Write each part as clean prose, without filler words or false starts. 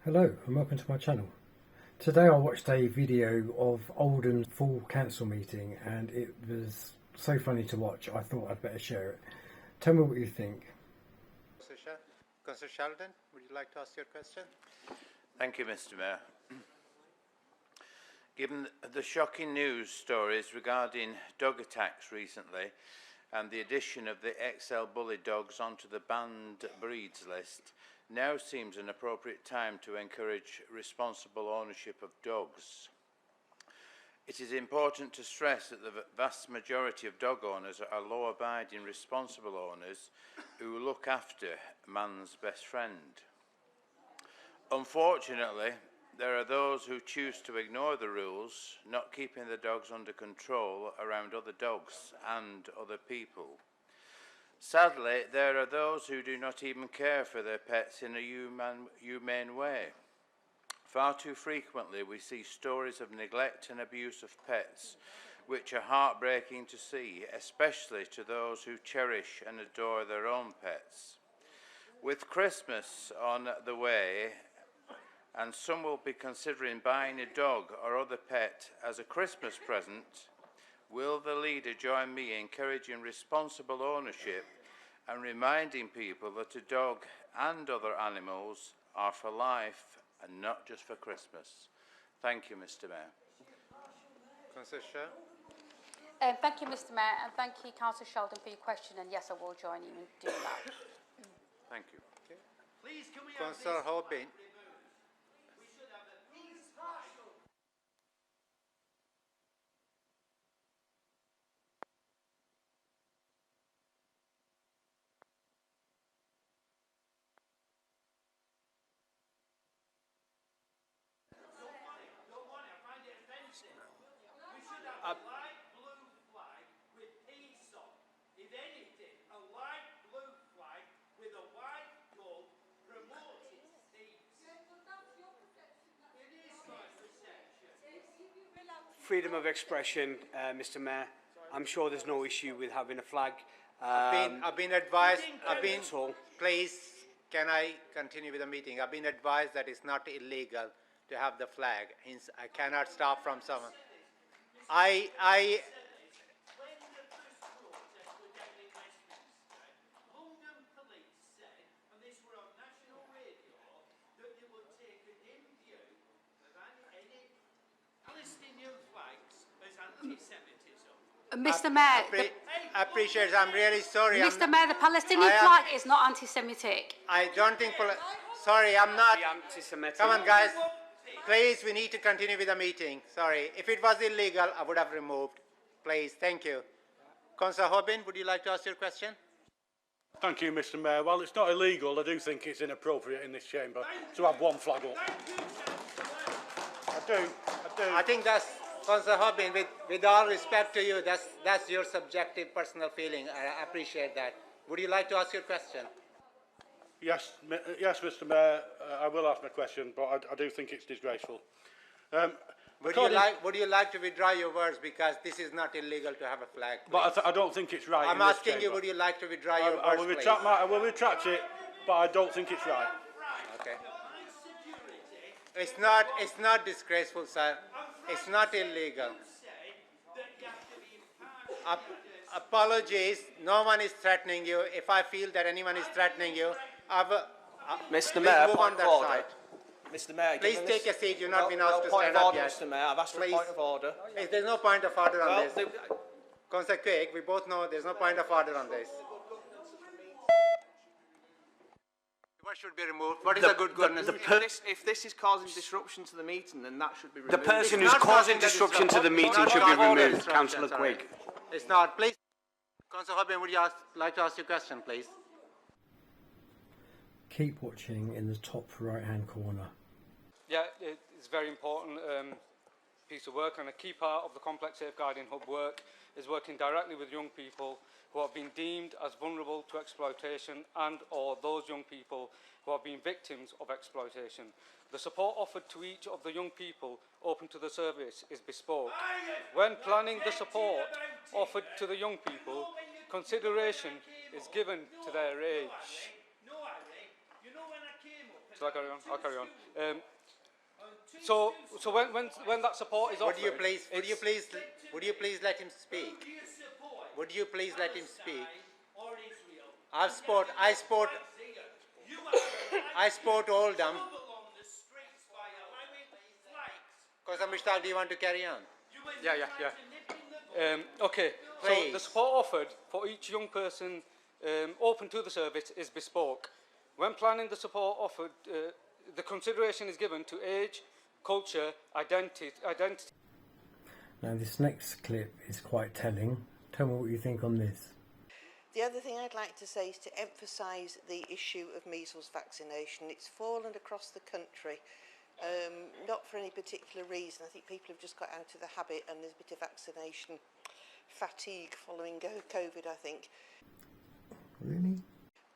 Hello and welcome to my channel. Today I watched a video of Oldham full council meeting and it was so funny to watch I thought I'd better share it. Tell me what you think. Councillor Sheldon, would you like to ask your question? Thank you, Mr. Mayor. Given the shocking news stories regarding dog attacks recently and the addition of the XL bully dogs onto the banned breeds list, now seems an appropriate time to encourage responsible ownership of dogs. It is important to stress that the vast majority of dog owners are law-abiding, responsible owners who look after man's best friend. Unfortunately, there are those who choose to ignore the rules, not keeping the dogs under control around other dogs and other people. Sadly, there are those who do not even care for their pets in a humane way. Far too frequently we see stories of neglect and abuse of pets, which are heartbreaking to see, especially to those who cherish and adore their own pets. With Christmas on the way, and some will be considering buying a dog or other pet as a Christmas present, will the leader join me in encouraging responsible ownership and reminding people that a dog and other animals are for life and not just for Christmas? Thank you, Mr. Mayor. Councillor Shah? Thank you, Mr. Mayor, and thank you, Councillor Sheldon, for your question. And yes, I will join you in doing that. Thank you. Okay. Please, can we Councillor Hobbin? Freedom of expression, Mr. Mayor. I'm sure there's no issue with having a flag. I've been advised, please, can I continue with the meeting? I've been advised that it's not illegal to have the flag, hence I cannot stop from someone. Mr. Mayor, I appreciate it. I'm really sorry. Mr. Mayor, the Palestinian flag is not anti-Semitic. I don't think. Sorry, I'm not. Anti-Semitic. Come on, guys. Please, we need to continue with the meeting. Sorry. If it was illegal, I would have removed. Please, thank you. Councillor Hobbin, would you like to ask your question? Thank you, Mr. Mayor. While it's not illegal, I do think it's inappropriate in this chamber to have one flag up. I do. I think that's, Councillor Hobbin, with all respect to you, that's your subjective personal feeling. I appreciate that. Would you like to ask your question? Yes, Mr. Mayor, I will ask my question, but I do think it's disgraceful. Would you like to withdraw your words, because this is not illegal to have a flag? Please? But I don't think it's right. I'm asking you, would you like to withdraw your words, please? I will retract it, but I don't think it's right. Okay. It's not disgraceful, sir. It's not illegal. Apologies. No one is threatening you. If I feel that anyone is threatening you, Mr. Mayor, move on that side. Mr. Mayor, please take a seat. You've not been asked to stand up yet. Mr. Mayor, I've asked for a point of order. There's no point of order on this. Councillor Quake, we both know there's no point of order on this. What should be removed? What is a good governance? If this is causing disruption to the meeting, then that should be removed. The person who's causing disruption to the meeting should be removed, Councillor Quigg. It's not. Please, Councillor Hobbin, would you like to ask your question, please? Keep watching in the top right hand corner. Yeah, it's very important piece of work, and a key part of the Complex Safeguarding Hub work is working directly with young people who have been deemed as vulnerable to exploitation and or those young people who have been victims of exploitation. The support offered to each of the young people open to the service is bespoke. When planning the support offered to the young people, consideration is given to their age. Shall I carry on? I'll carry on. So when that support is offered, Would you please let him speak? Would you please let him speak? I sport Oldham. Kosa Mushtaq, do you want to carry on? Yeah. Okay. So Please. the support offered for each young person open to the service is bespoke. When planning the support offered, the consideration is given to age, culture, identity. Now this next clip is quite telling. Tell me what you think on this. The other thing I'd like to say is to emphasise the issue of measles vaccination. It's fallen across the country, not for any particular reason. I think people have just got out of the habit and there's a bit of vaccination fatigue following COVID, I think. Really?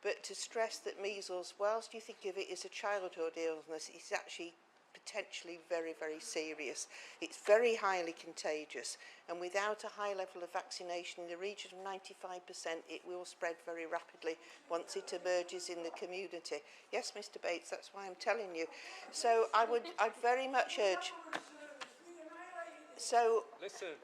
But to stress that measles, whilst you think of it as a childhood illness, it's actually potentially very, very serious. It's very highly contagious, and without a high level of vaccination in the region of 95%, it will spread very rapidly once it emerges in the community. Yes, Mr. Bates, that's why I'm telling you. So I'd very much urge. So Listen.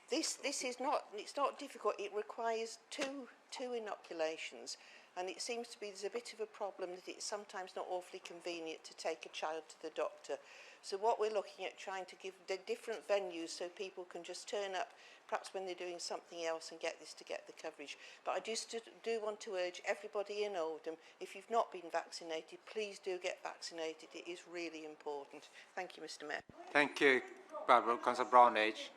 This is not, it's not difficult. It requires two inoculations, and it seems to be there's a bit of a problem that it's sometimes not awfully convenient to take a child to the doctor. So what we're looking at, trying to give the different venues so people can just turn up perhaps when they're doing something else and get this to get the coverage. But I just do want to urge everybody in Oldham, if you've not been vaccinated, please do get vaccinated. It is really important. Thank you, Mr. Mayor. Thank you, Barbara. Councillor Brownage.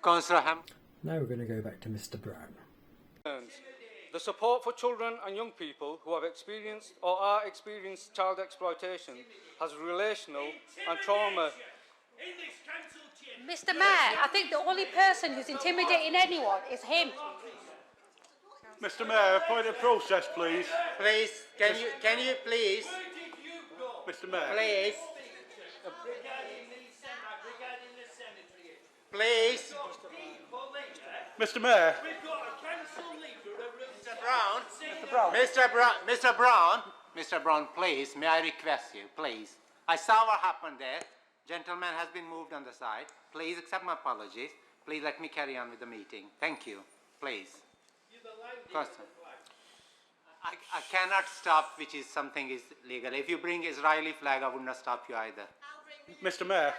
Councillor Ham. Now we're going to go back to Mr. Brown. The support for children and young people who have experienced or are experiencing child exploitation has relational and trauma. Mr. Mayor, I think the only person who's intimidating anyone is him. Mr Mayor, a point of process, please. Please, can you please, Mr Mayor. please, please, Mr Mayor. Mr. Brown, please, may I request you, please. I saw what happened there. Gentleman has been moved on the side. Please accept my apologies. Please let me carry on with the meeting. Thank you. Please. I cannot stop, which is something is legal. If you bring Israeli flag, I would not stop you either. Mr Mayor.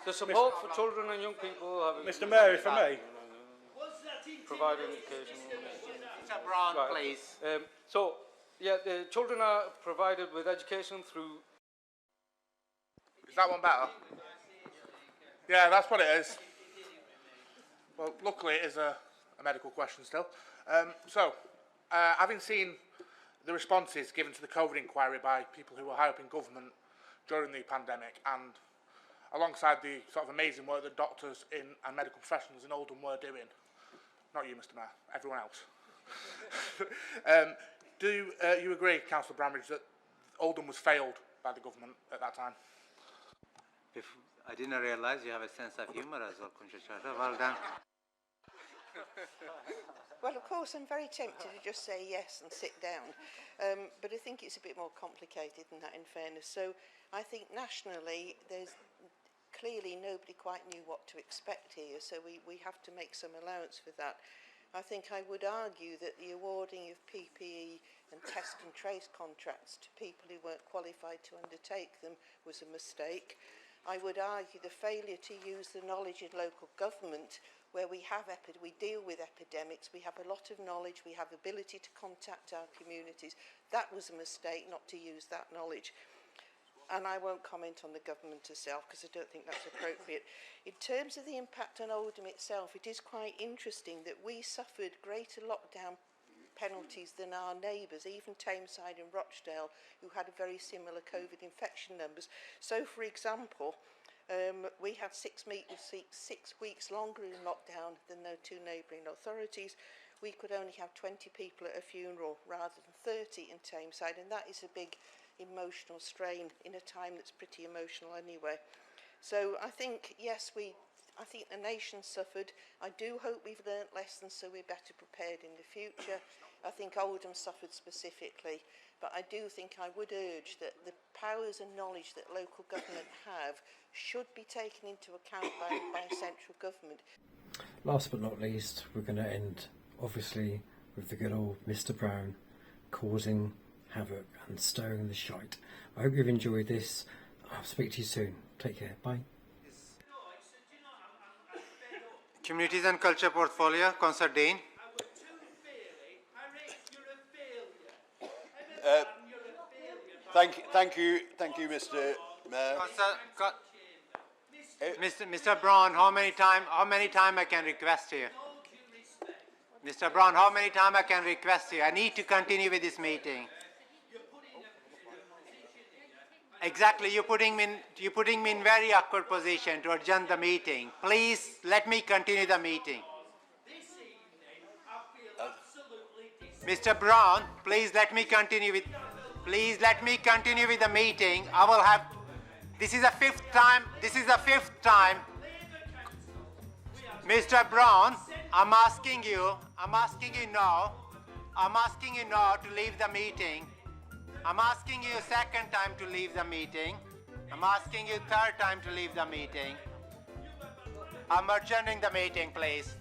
The support for children and young people have Mr Mayor, if I may. provided education. Mr. Brown, Right. please. The children are provided with education through. Is that one better? Yeah, that's what it is. Well, luckily it is a medical question still. Having seen the responses given to the COVID inquiry by people who were high up in government during the pandemic, and alongside the sort of amazing work that doctors and medical professionals in Oldham were doing, not you, Mr Mayor, everyone else. Do you agree, Councillor Bramridge, that Oldham was failed by the government at that time? I didn't realise you have a sense of humour as well, Kunshachata. Well done. Well, of course, I'm very tempted to just say yes and sit down, but I think it's a bit more complicated than that, in fairness. So I think nationally, there's clearly nobody quite knew what to expect here, so we have to make some allowance for that. I think I would argue that the awarding of PPE and test and trace contracts to people who weren't qualified to undertake them was a mistake. I would argue the failure to use the knowledge in local government, where we deal with epidemics, we have a lot of knowledge, we have ability to contact our communities. That was a mistake not to use that knowledge. And I won't comment on the government itself because I don't think that's appropriate. In terms of the impact on Oldham itself, it is quite interesting that we suffered greater lockdown penalties than our neighbours, even Tameside and Rochdale, who had a very similar COVID infection numbers. So, for example, we had 6 weeks longer in lockdown than the two neighbouring authorities. We could only have 20 people at a funeral rather than 30 in Tameside, and that is a big emotional strain in a time that's pretty emotional anyway. So I think, yes, I think the nation suffered. I do hope we've learnt lessons so we're better prepared in the future. I think Oldham suffered specifically, but I do think I would urge that the powers and knowledge that local government have should be taken into account by central government. Last but not least, we're going to end, obviously, with the good old Mr. Brown causing havoc and stirring the shite. I hope you've enjoyed this. I'll speak to you soon. Take care. Bye. Communities and Culture Portfolio, Councillor Dean. Thank you, Mr. Mayor. Mr. Brown, how many time I can request you? Mr. Brown, how many time I can request you? I need to continue with this meeting. Exactly, you're putting me in very awkward position to adjourn the meeting. Please let me continue the meeting. Mr. Brown, please let me continue with the meeting. I will have. This is the fifth time. Mr. Brown, I'm asking you now to leave the meeting. I'm asking you a second time to leave the meeting. I'm asking you third time to leave the meeting. I'm adjourning the meeting, please.